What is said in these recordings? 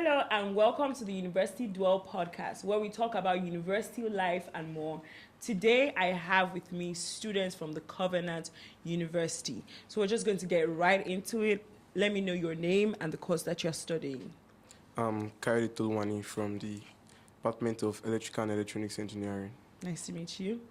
Hello and welcome to the University Duel Podcast, where we talk about university life and more. Today I have with me students from the Covenant University. So we're just going to get right into it. Let me know your name and the course that you're studying. I'm Kairi Tolwani from the Department of Electrical and Electronics Engineering. Nice to meet you.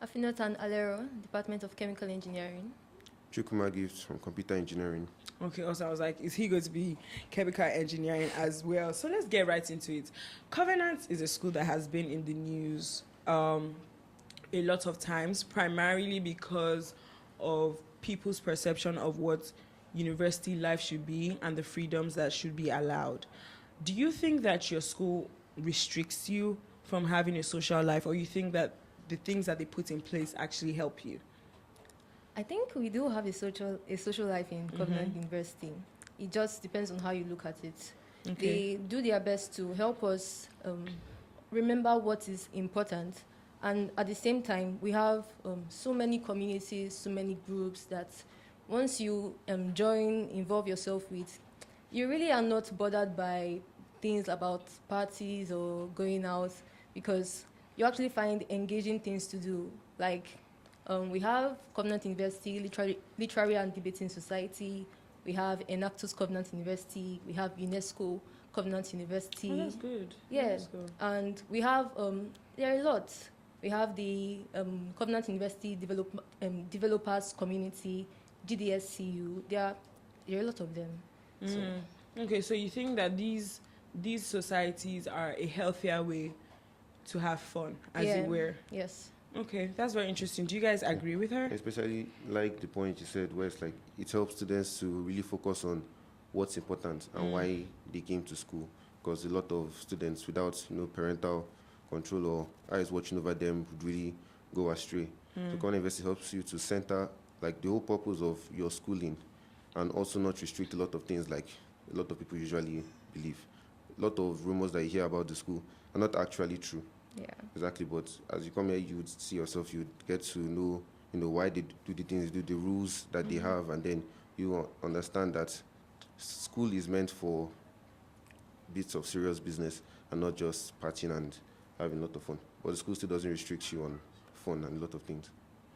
Afinotan Alero, Department of Chemical Engineering. Chukuma Gift from Computer Engineering. Okay, also I was like, is he going to be chemical engineering as well? So let's get right into it. Covenant is a school that has been in the news a lot of times, primarily because of people's perception of what university life should be and the freedoms that should be allowed. Do you think that your school restricts you from having a social life, or you think that the things that they put in place actually help you? I think we do have a social life in Covenant University. It just depends on how you look at it. Okay. They do their best to help us remember what is important, and at the same time, we have so many communities, so many groups that once you involve yourself with, you really are not bothered by things about parties or going out, because you actually find engaging things to do. Like we have Covenant University, Literary and Debating Society. We have Enactus Covenant University. We have UNESCO Covenant University. Oh, that's good. Yeah, That's good. and we have there are a lot. We have the Covenant University Developers Community, GDSCU. There are a lot of them. So, Okay, so you think that these societies are a healthier way to have fun, as yeah, it were? yes. Okay, that's very interesting. Do you guys agree with her? Especially like the point you said, where it's like it helps students to really focus on what's important and why they came to school. Because a lot of students without parental control or eyes watching over them would really go astray. So Covenant University helps you to center like the whole purpose of your schooling, and also not restrict a lot of things like a lot of people usually believe. A lot of rumors that you hear about the school are not actually true. Yeah. Exactly, but as you come here, you would see yourself, you would get to know, why they do the things, do the rules that they have, and then you understand that school is meant for bits of serious business and not just partying and having a lot of fun. But the school still doesn't restrict you on fun and a lot of things.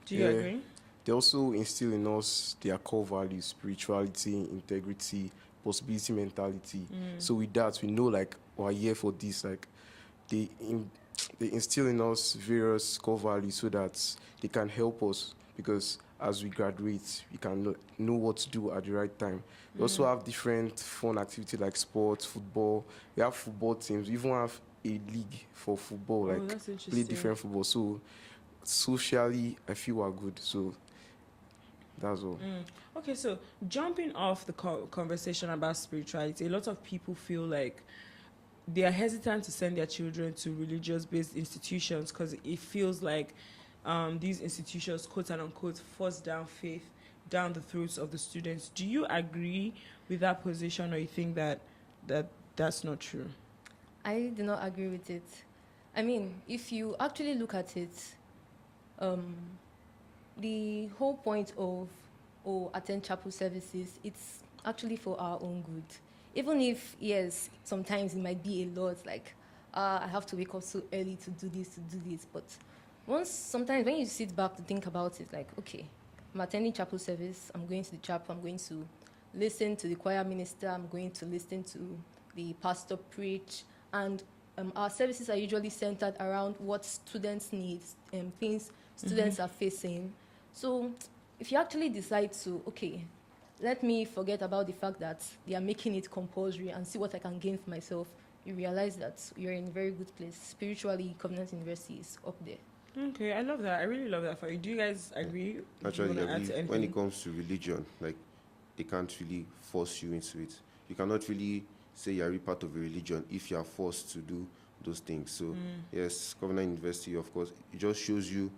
Do you Yeah. agree? They also instill in us their core values: spirituality, integrity, possibility mentality. So with that, we know like we're here for this. Like they instill in us various core values so that they can help us, because as we graduate, we can know what to do at the right time. We also have different fun activities like sports, football. We have football teams. We even have a league for football, Oh, like that's play interesting. different football. So socially, I feel we're good. So that's all. Okay, so jumping off the conversation about spirituality, a lot of people feel like they are hesitant to send their children to religious-based institutions because it feels like these institutions, quote and unquote, force down faith down the throats of the students. Do you agree with that position, or you think that that's not true? I do not agree with it. I mean, if you actually look at it, the whole point of attend chapel services, it's actually for our own good. Even if, yes, sometimes it might be a lot, like, I have to wake up so early to do this. But sometimes when you sit back to think about it, like, okay, I'm attending chapel service, I'm going to the chapel, I'm going to listen to the choir minister, I'm going to listen to the pastor preach, and our services are usually centered around what students need and things students are facing. So if you actually decide to, okay, let me forget about the fact that they are making it compulsory and see what I can gain for myself, you realize that you're in a very good place. Spiritually, Covenant University is up there. Okay, I love that. I really love that for you. Do you guys agree? Do you Actually, wanna I add to believe when anything? it comes to religion, like they can't really force you into it. You cannot really say you're a part of a religion if you are forced to do those things. So yes, Covenant University, of course, it just shows you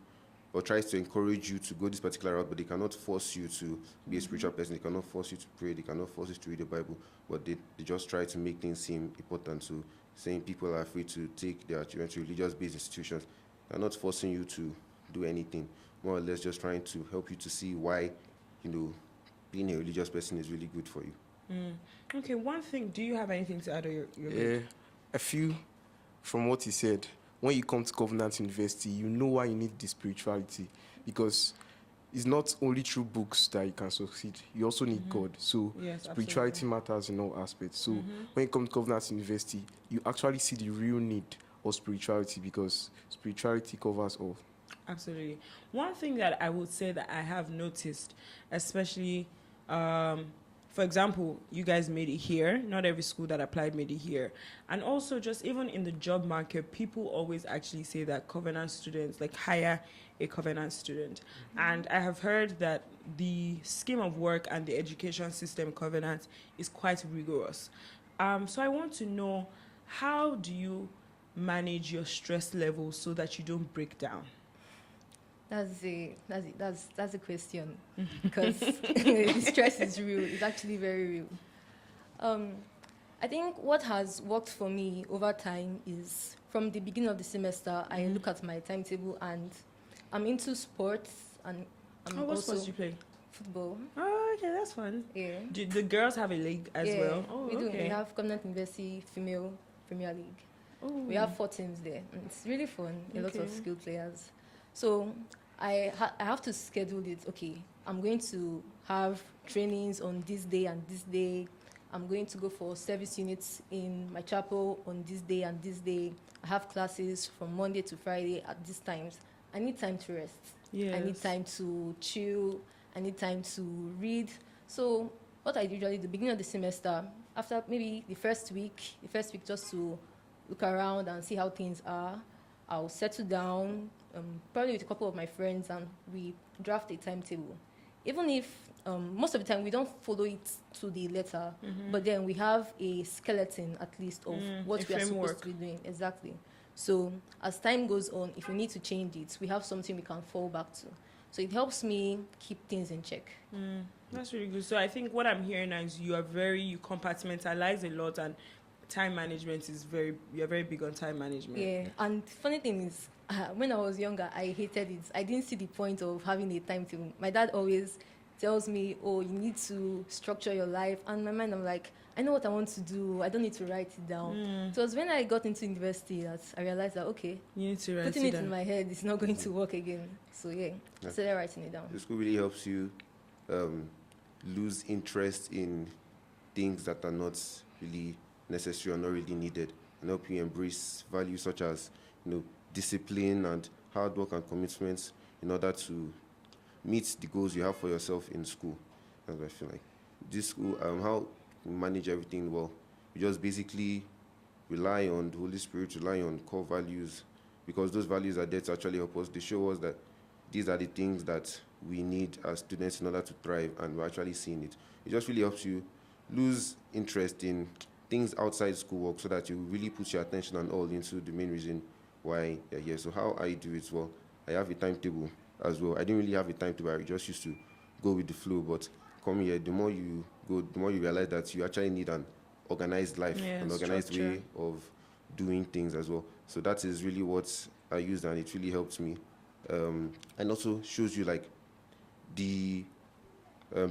or tries to encourage you to go this particular route, but they cannot force you to be a spiritual person. They cannot force you to pray. They cannot force you to read the Bible. But they just try to make things seem important. So saying people are free to take their children to religious-based institutions, they're not forcing you to do anything. More or less just trying to help you to see why, being a religious person is really good for you. Okay, one thing. Do you have anything to add? Or you're Yeah, good? I feel from what he said, when you come to Covenant University, you know why you need the spirituality, because it's not only through books that you can succeed. You also need God. So Yes, spirituality matters in all aspects. So when you come to Covenant University, you actually see the real need of spirituality, because spirituality covers all. Absolutely. One thing that I would say that I have noticed, especially, for example, you guys made it here. Not every school that applied made it here. And also, just even in the job market, people always actually say that Covenant students, like, hire a Covenant student. And I have heard that the scheme of work and the education system Covenant is quite rigorous. So I want to know, how do you manage your stress levels so that you don't break down? That's a question, because the stress is real. It's actually very real. I think what has worked for me over time is, from the beginning of the semester, I look at my timetable, and I'm into sports, and I'm What also sports do you play? football. Oh, okay, that's fun. Yeah. Do the girls have a league as Yeah, well? Oh, we do. okay. We have Covenant University Female Premier League. Oh. We have 4 teams there, and it's really fun. A lot of Okay. skilled players. So I have to schedule it. Okay, I'm going to have trainings on this day and this day. I'm going to go for service units in my chapel on this day and this day. I have classes from Monday to Friday at these times. I need time to rest. Yes. I need time to chill. I need time to read. So what I usually do, the beginning of the semester, after maybe the first week just to look around and see how things are, I'll settle down, probably with a couple of my friends, and we draft a timetable. Even if most of the time we don't follow it to the letter, but then we have a skeleton at least of what a we are framework. supposed to be doing. Exactly. So as time goes on, if we need to change it, we have something we can fall back to. So it helps me keep things in check. That's really good. So I think what I'm hearing now is you compartmentalize a lot, and time management is you're very big on time management. Yeah, and funny thing is, when I was younger, I hated it. I didn't see the point of having a timetable. My dad always tells me, oh, you need to structure your life. And in my mind, I'm like, I know what I want to do. I don't need to write it down. So it was when I got into university that I realized that, okay, You need to write putting it down. in my head is not going to work again. So yeah, I started writing it down. The school really helps you lose interest in things that are not really necessary or not really needed, and help you embrace values such as, discipline and hard work and commitments in order to meet the goals you have for yourself in school. That's what I feel like. This school, how we manage everything, well, we just basically rely on the Holy Spirit, rely on core values, because those values are there to actually help us. They show us that these are the things that we need as students in order to thrive, and we're actually seeing it. It just really helps you lose interest in things outside schoolwork, so that you really put your attention and all into the main reason why you're here. So how I do it, well, I have a timetable as well. I didn't really have a timetable. I just used to go with the flow, but come here, the more you go, the more you realize that you actually need an organized life, an organized structure. way of doing things as well. So that is really what I used, and it really helps me. And also shows you like the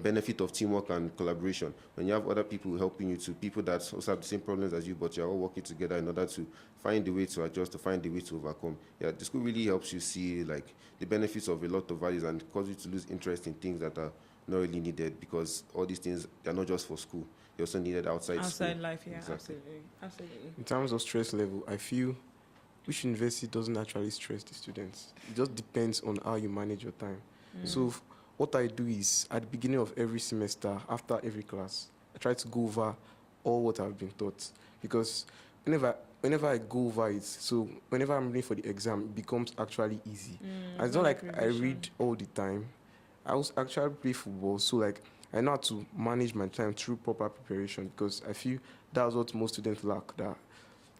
benefit of teamwork and collaboration. When you have other people helping you, to people that also have the same problems as you, but you're all working together in order to find a way to adjust, to find a way to overcome. Yeah, the school really helps you see like the benefits of a lot of values, and cause you to lose interest in things that are not really needed, because all these things, they're not just for school. They're also needed outside school. Outside life, yeah, Exactly. absolutely. In terms of stress level, I feel which university doesn't actually stress the students. It just depends on how you manage your time. So what I do is, at the beginning of every semester, after every class, I try to go over all what I've been taught, because whenever I go over it, so whenever I'm reading for the exam, it becomes actually easy. And it's not like I read all the time. I also actually play football, so like I know how to manage my time through proper preparation, because I feel that's what most students lack, that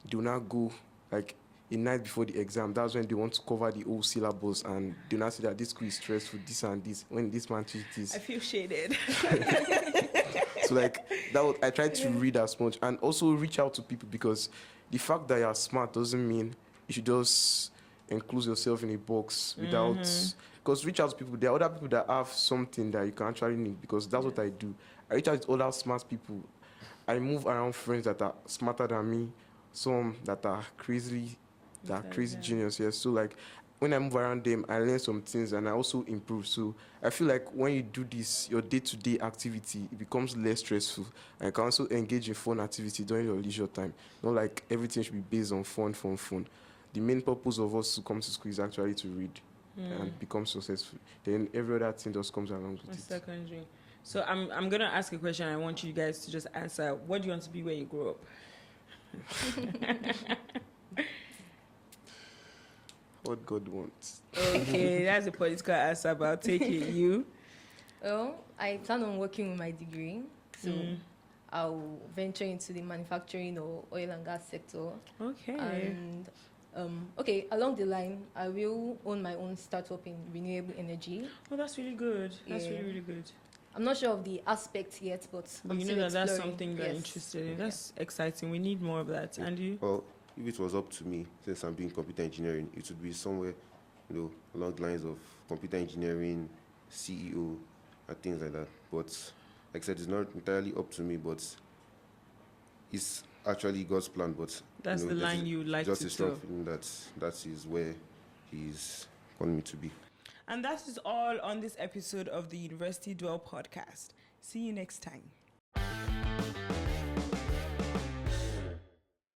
do not go like a night before the exam. That's when they want to cover the whole syllabus, and do not say that this school is stressful, this and this, when this man teaches this. I feel shaded. So like I try to read as much, and also reach out to people, because the fact that you're smart doesn't mean you should just enclose yourself in a box without, because reach out to people. There are other people that have something that you can actually need, because that's what I do. I reach out to other smart people. I move around friends that are smarter than me, some that are crazy genius. Yes. So like when I move around them, I learn some things and I also improve. So I feel like when you do this, your day-to-day activity, it becomes less stressful. And you can also engage in fun activity during your leisure time. Not like everything should be based on fun. The main purpose of us to come to school is actually to read and become successful. Then every other thing just comes along with it. Secondary. So I'm gonna ask a question. I want you guys to just answer. What do you want to be when you grow up? What God wants. Okay, that's a political answer, but I'll take it. You? Well, I plan on working with my degree, so I'll venture into the manufacturing or oil and gas sector. Okay. And along the line, I will own my own startup in renewable energy. Oh, that's really good. That's Yeah. really good. I'm not sure of the aspects yet, but But I'm you know still that that's exploring. something you're Yes. interested in. That's exciting. We need more of that. And you? Well, if it was up to me, since I'm doing computer engineering, it would be somewhere, along the lines of computer engineering, CEO, and things like that. But like I said, it's not entirely up to me, but it's actually God's plan. But That's the line you would like just to a strong tell. feeling that is where He's calling me to be. And that is all on this episode of the University Duel Podcast. See you next time.